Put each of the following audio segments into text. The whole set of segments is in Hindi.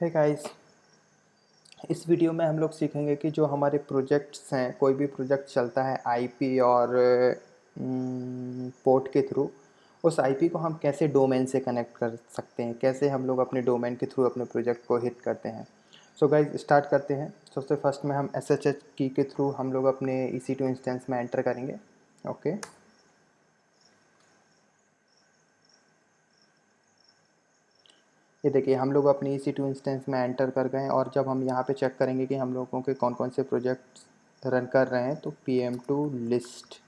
हे गाइस, इस वीडियो में हम लोग सीखेंगे कि जो हमारे प्रोजेक्ट्स हैं, कोई भी प्रोजेक्ट चलता है आईपी और पोर्ट के थ्रू, उस आईपी को हम कैसे डोमेन से कनेक्ट कर सकते हैं, कैसे हम लोग अपने डोमेन के थ्रू अपने प्रोजेक्ट को हिट करते हैं। सो गाइस, स्टार्ट करते हैं। सबसे फर्स्ट में हम SSH की के थ्रू हम लोग अपने EC2 इंस्टेंस में एंटर करेंगे। ओके, ये देखिए हम लोग अपनी EC2 इंस्टेंस में एंटर कर गए और जब हम यहाँ पे चेक करेंगे कि हम लोगों के कौन कौन से प्रोजेक्ट्स रन कर रहे हैं, तो PM2 लिस्ट,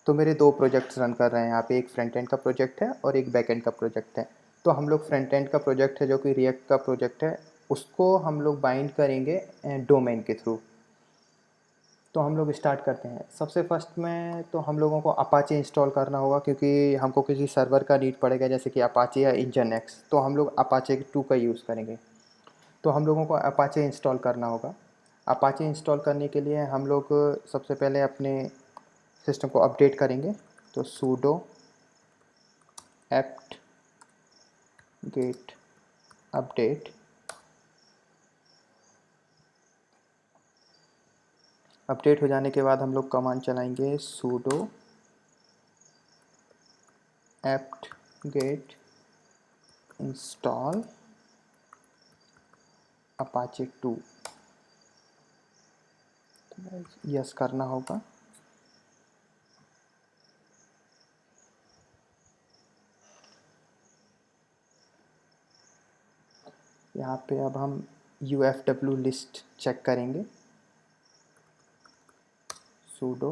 तो मेरे दो प्रोजेक्ट्स रन कर रहे हैं यहाँ पे। एक फ्रंट एंड का प्रोजेक्ट है और एक बैक एंड का प्रोजेक्ट है। तो हम लोग फ्रंट एंड का प्रोजेक्ट है जो कि रिएक्ट का प्रोजेक्ट है, उसको हम लोग बाइंड करेंगे डोमेन के थ्रू। तो हम लोग स्टार्ट करते हैं। सबसे फर्स्ट में तो हम लोगों को अपाचे इंस्टॉल करना होगा, क्योंकि हमको किसी सर्वर का नीड पड़ेगा, जैसे कि अपाचे या इंजनएक्स। तो हम लोग अपाचे 2 का यूज़ करेंगे। तो हम लोगों को अपाचे इंस्टॉल करना होगा। अपाचे इंस्टॉल करने के लिए हम लोग सबसे पहले अपने सिस्टम को अपडेट करेंगे। तो sudo apt get update, update हो जाने के बाद हम लोग कमांड चलाएंगे sudo apt get install apache 2। Yes करना होगा। यहाँ पे अब हम UFW लिस्ट चेक करेंगे। sudo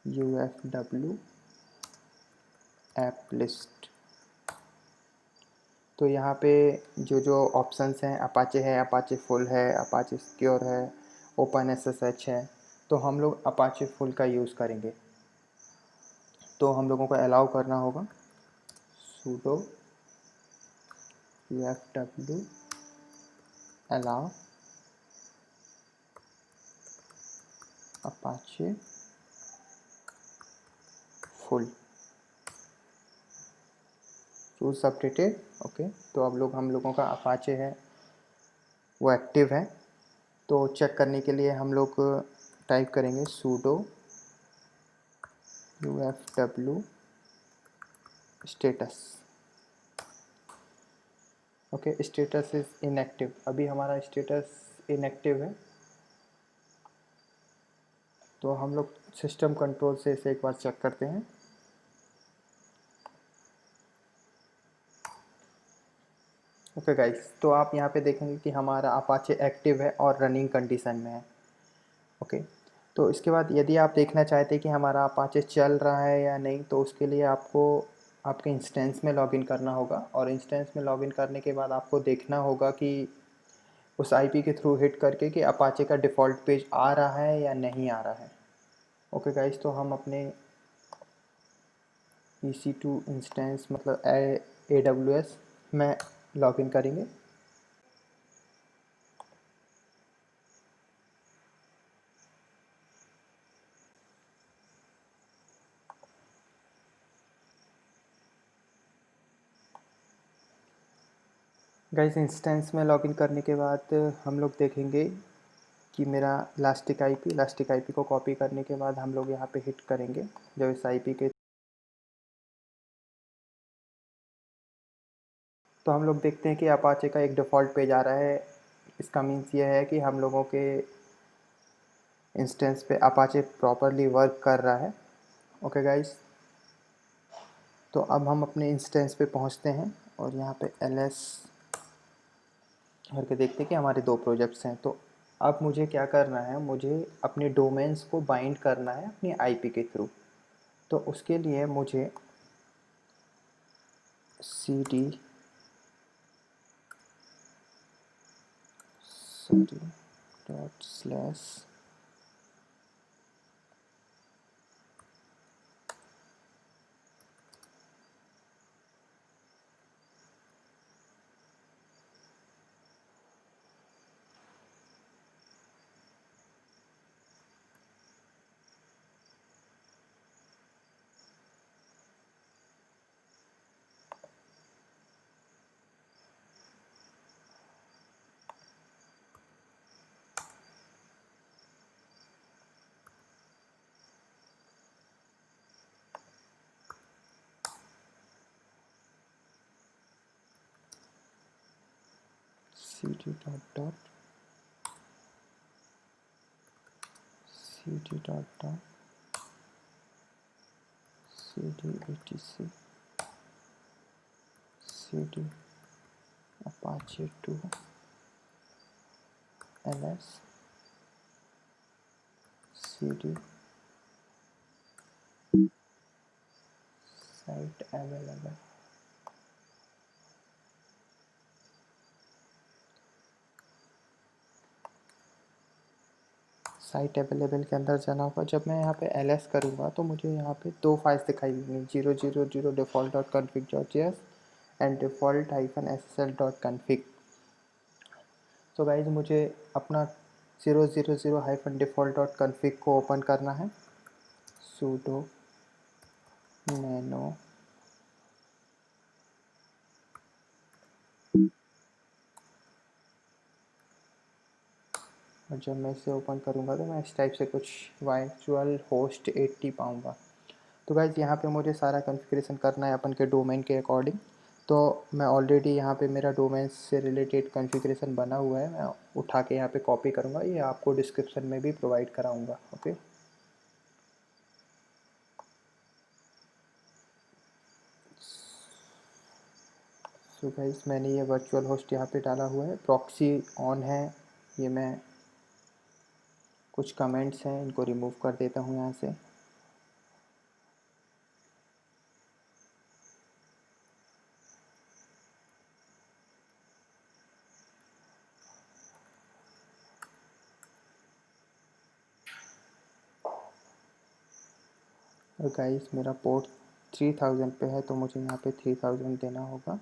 UFW app list। तो यहाँ पे जो जो ऑप्शंस हैं, अपाचे है, अपाचे फुल है, अपाचे सिक्योर है, ओपन SSH है। तो हम लोग अपाचे फुल का यूज़ करेंगे। तो हम लोगों को अलाउ करना होगा sudo UFW allow apache full choose updated. Okay, तो अब हम लोगों का अपाचे है वो एक्टिव है। तो चेक करने के लिए हम लोग टाइप करेंगे sudo UFW status. Okay, status is inactive. अभी हमारा स्टेटस इनएक्टिव है। तो हम लोग सिस्टम कंट्रोल से इसे एक बार चेक करते हैं। ओके गाइस, तो आप यहाँ पे देखेंगे कि हमारा अपाचे एक्टिव है और रनिंग कंडीशन में है। ओके, तो इसके बाद यदि आप देखना चाहते हैं कि हमारा अपाचे चल रहा है या नहीं, तो उसके लिए आपको आपके इंस्टेंस में लॉगिन करना होगा। और इंस्टेंस में लॉगिन करने के बाद आपको देखना होगा कि उस आईपी के थ्रू हिट करके कि अपाचे का डिफ़ॉल्ट पेज आ रहा है या नहीं आ रहा है। ओके गाइस, तो हम अपने EC2 इंस्टेंस मतलब AWS में लॉगिन करेंगे। गाइस, इंस्टेंस में लॉगिन करने के बाद हम लोग देखेंगे कि मेरा इलास्टिक आईपी को कॉपी करने के बाद हम लोग यहाँ पे हिट करेंगे जब इस आईपी के, तो हम लोग देखते हैं कि अपाचे का एक डिफ़ॉल्ट पेज आ रहा है। इसका मीन्स ये है कि हम लोगों के इंस्टेंस पे अपाचे प्रॉपरली वर्क कर रहा है। ओके गाइस, तो अब हम अपने इंस्टेंस पे पहुँचते हैं और यहाँ पे ls करके देखते हैं कि हमारे दो प्रोजेक्ट्स हैं। तो अब मुझे क्या करना है, मुझे अपने डोमेन्स को बाइंड करना है अपनी आईपी के थ्रू। तो उसके लिए मुझे cd dot slash cd dot cd dot cd etc cd apache 2 ls cd site available। Site available के अंदर जाना होगा। जब मैं यहाँ पे ls करूँगा तो मुझे यहाँ पे दो फाइल्स दिखाई देंगी, 000 default dot config dot js and default -ssl dot config। तो गाइज मुझे अपना 000 default dot config को ओपन करना है। sudo nano और जब मैं इसे ओपन करूँगा तो मैं इस टाइप से कुछ वर्चुअल होस्ट 80 पाऊँगा। तो गाइज़ यहाँ पे मुझे सारा कॉन्फ़िगरेशन करना है अपन के डोमेन के अकॉर्डिंग। तो मैं ऑलरेडी यहाँ पे मेरा डोमेन से रिलेटेड कॉन्फ़िगरेशन बना हुआ है, मैं उठा के यहाँ पे कॉपी करूँगा, ये आपको डिस्क्रिप्शन में भी प्रोवाइड कराऊँगा। ओके, सो गाइज़ मैंने ये वर्चुअल होस्ट यहाँ पे डाला हुआ है, प्रॉक्सी ऑन है। ये मैं कुछ कमेंट्स हैं इनको रिमूव कर देता हूँ यहाँ से। और गाइस मेरा पोर्ट 3000 पे है तो मुझे यहाँ पे 3000 देना होगा।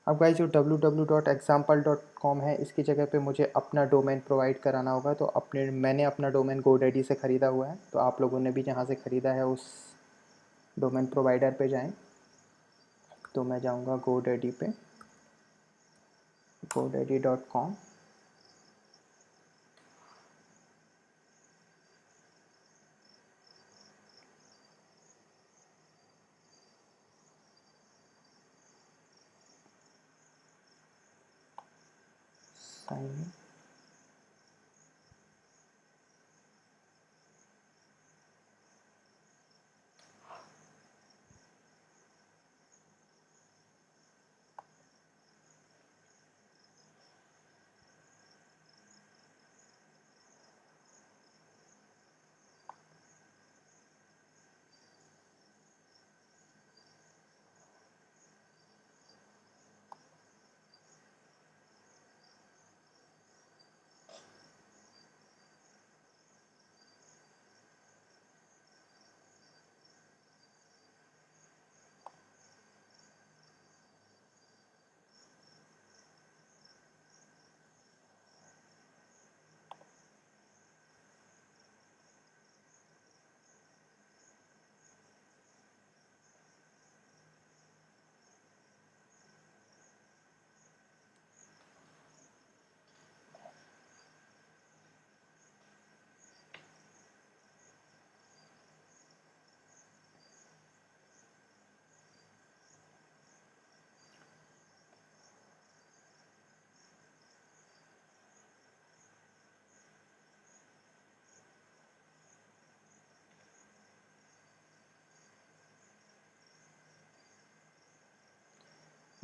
अब गाइस जो www.example.com है इसकी जगह पे मुझे अपना डोमेन प्रोवाइड कराना होगा। तो मैंने अपना डोमेन GoDaddy से ख़रीदा हुआ है, तो आप लोगों ने भी जहाँ से ख़रीदा है उस डोमेन प्रोवाइडर पे जाएं। तो मैं जाऊँगा GoDaddy पे, godaddy.com। Sign in.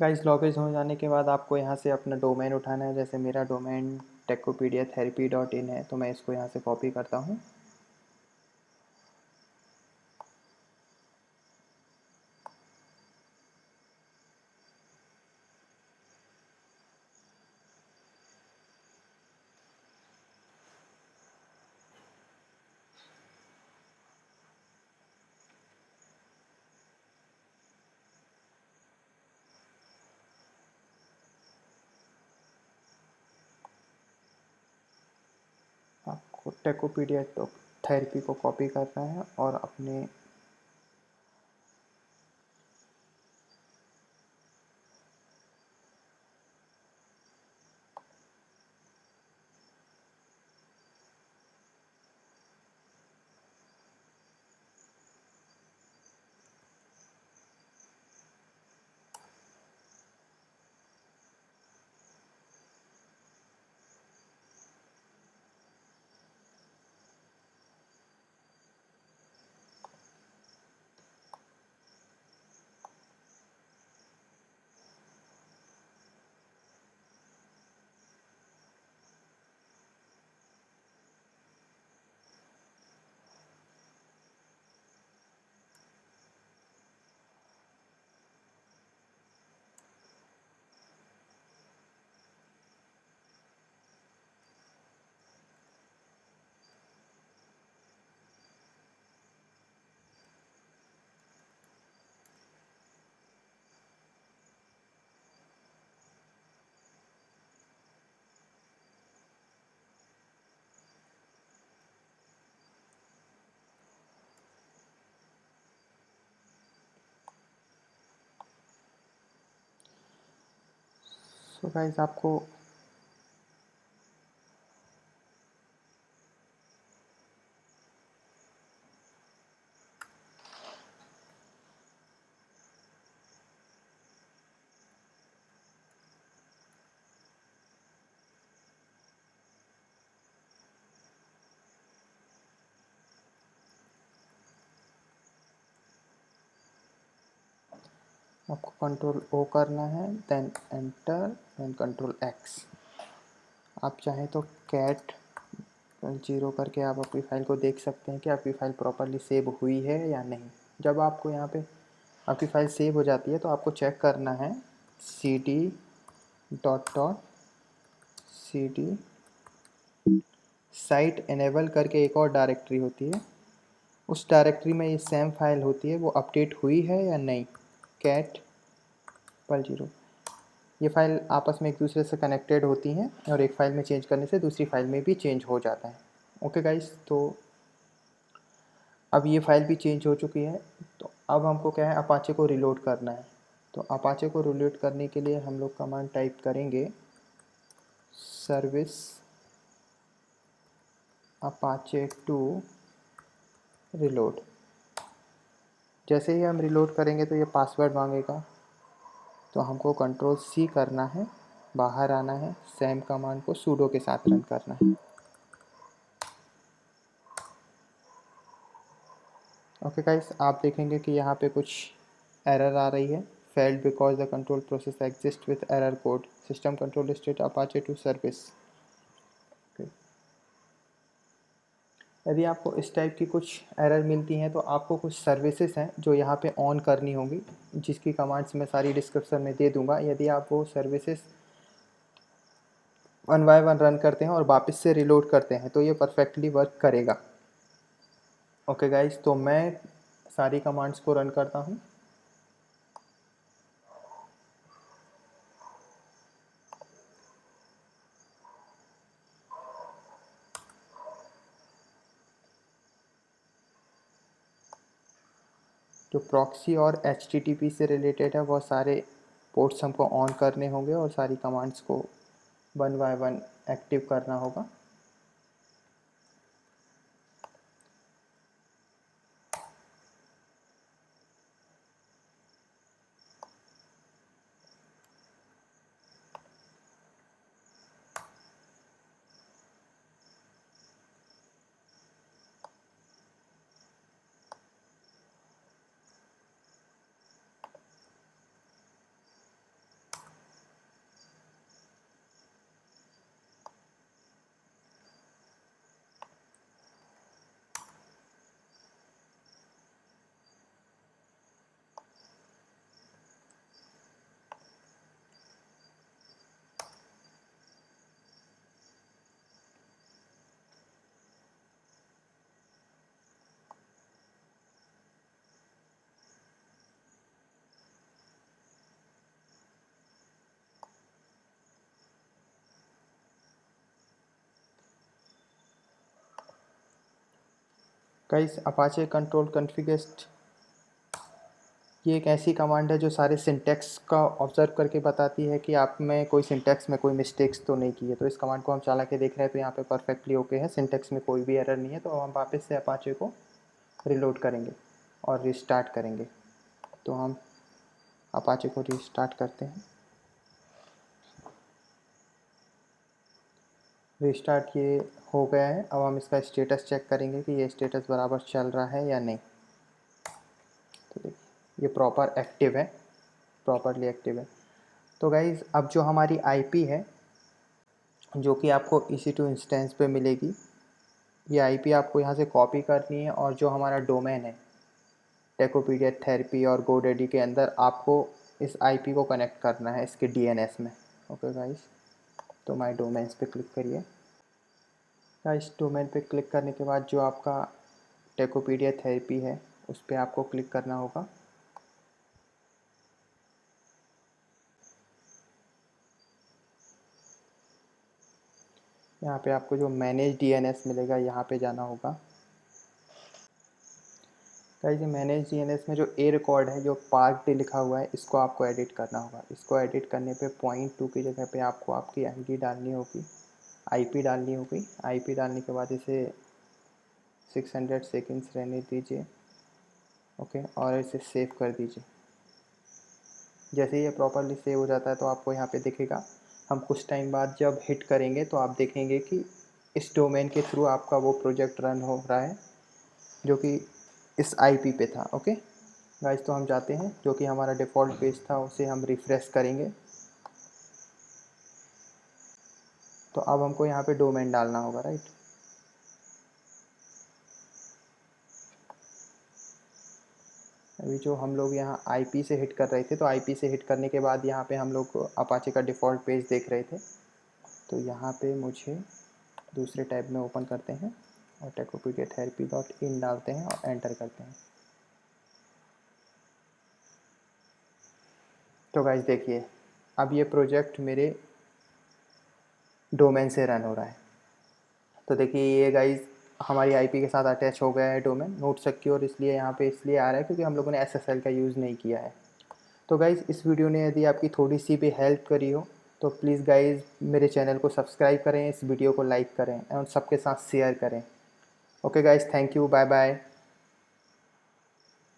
Guys login हो जाने के बाद आपको यहाँ से अपना डोमेन उठाना है। जैसे मेरा डोमेन techopediatherapy.in है तो मैं इसको यहाँ से कॉपी करता हूँ। आपको टेकोपीडिया थेरेपी को कॉपी करना है और अपने सो गाइस आपको कंट्रोल ओ करना है, then enter, then control X. आप चाहें तो कैट 0 करके आप अपनी फ़ाइल को देख सकते हैं कि आपकी फ़ाइल प्रॉपर्ली सेव हुई है या नहीं। जब आपको यहाँ पे आपकी फ़ाइल सेव हो जाती है तो आपको चेक करना है cd dot dot cd site enable करके एक और डायरेक्टरी होती है, उस डायरेक्टरी में ये सेम फाइल होती है, वो अपडेट हुई है या नहीं। कैट पल 0, ये फाइल आपस में एक दूसरे से कनेक्टेड होती हैं और एक फ़ाइल में चेंज करने से दूसरी फाइल में भी चेंज हो जाता है। ओके गाइस, तो अब ये फ़ाइल भी चेंज हो चुकी है। तो अब हमको क्या है, अपाचे को रिलोड करना है। तो अपाचे को रिलोड करने के लिए हम लोग कमांड टाइप करेंगे सर्विस अपाचे टू रिलोड। जैसे ही हम रिलोड करेंगे तो ये पासवर्ड मांगेगा, तो हमको कंट्रोल सी करना है, बाहर आना है, सैम कमांड को सूडो के साथ रन करना है। ओके गाइस, आप देखेंगे कि यहाँ पे कुछ एरर आ रही है, failed because the control process exist with error code system control state Apache to service. यदि आपको इस टाइप की कुछ एरर मिलती हैं तो आपको कुछ सर्विसेज हैं जो यहाँ पे ऑन करनी होंगी, जिसकी कमांड्स मैं सारी डिस्क्रिप्शन में दे दूँगा। यदि आप वो सर्विसेज 1 बाय 1 रन करते हैं और वापस से रिलोड करते हैं तो ये परफेक्टली वर्क करेगा। ओके गाइस, तो मैं सारी कमांड्स को रन करता हूँ। जो प्रॉक्सी और एचटीटीपी से रिलेटेड है वह सारे पोर्ट्स हमको ऑन करने होंगे और सारी कमांड्स को 1 बाय 1 एक्टिव करना होगा। गाइस, अपाचे कंट्रोल कॉन्फ़िगर्ड ये एक ऐसी कमांड है जो सारे सिंटैक्स का ऑब्जर्व करके बताती है कि आप में कोई सिंटैक्स में कोई मिस्टेक्स तो नहीं की है। तो इस कमांड को हम चला के देख रहे हैं तो यहाँ पे परफेक्टली ओके है, सिंटैक्स में कोई भी एरर नहीं है। तो हम वापस से अपाचे को रिलोड करेंगे और रिस्टार्ट करेंगे। तो हम अपाचे को रिस्टार्ट करते हैं। रिस्टार्ट ये हो गया है। अब हम इसका स्टेटस चेक करेंगे कि ये स्टेटस बराबर चल रहा है या नहीं। तो देखिए ये प्रॉपर एक्टिव है, प्रॉपरली एक्टिव है। तो गाइज़, अब जो हमारी आईपी है जो कि आपको EC2 इंस्टेंस पे मिलेगी, ये आईपी आपको यहाँ से कॉपी करनी है और जो हमारा डोमेन है टेकोपीडिया थेरेपी और गोडेडी के अंदर आपको इस आईपी को कनेक्ट करना है इसके डीएनएस में। ओके गाइस, तो माय डोमेन्स पे क्लिक करिए। गाइस, डोमेन पे क्लिक करने के बाद जो आपका टेकोपीडिया थेरेपी है उस पर आपको क्लिक करना होगा। यहाँ पे आपको जो मैनेज डीएनएस मिलेगा यहाँ पे जाना होगा। गाइस ये मैनेज डीएनएस में जो ए रिकॉर्ड है, जो पार्क्ड लिखा हुआ है, इसको आपको एडिट करना होगा। इसको एडिट करने पे .2 की जगह पे आपको आपकी आईडी डालनी होगी, आईपी डालनी होगी। आईपी डालने के बाद इसे 600 सेकेंड्स रहने दीजिए, ओके, और इसे सेव कर दीजिए। जैसे ही ये प्रॉपरली सेव हो जाता है तो आपको यहाँ पे दिखेगा। हम कुछ टाइम बाद जब हिट करेंगे तो आप देखेंगे कि इस डोमेन के थ्रू आपका वो प्रोजेक्ट रन हो रहा है जो कि इस आईपी पे था। ओके गाइस, तो हम जाते हैं, जो कि हमारा डिफ़ॉल्ट पेज था उसे हम रिफ़्रेश करेंगे। तो अब हमको यहाँ पे डोमेन डालना होगा, राइट। अभी जो हम लोग यहाँ आईपी से हिट कर रहे थे, तो आईपी से हिट करने के बाद यहाँ पे हम लोग अपाचे का डिफ़ॉल्ट पेज देख रहे थे। तो यहाँ पे मुझे दूसरे टैब में ओपन करते हैं और टेकोपीडिया थेरेपी.in डालते हैं और एंटर करते हैं। तो गाइस देखिए, अब ये प्रोजेक्ट मेरे डोमेन से रन हो रहा है। तो देखिए ये गाइस हमारी आईपी के साथ अटैच हो गया है डोमेन, नोट सिक्योर इसलिए यहाँ पे इसलिए आ रहा है क्योंकि हम लोगों ने एसएसएल का यूज़ नहीं किया है। तो गाइस इस वीडियो ने यदि आपकी थोड़ी सी भी हेल्प करी हो तो प्लीज़ गाइस मेरे चैनल को सब्सक्राइब करें, इस वीडियो को लाइक करें और सबके साथ शेयर करें। Okay guys, thank you, bye bye.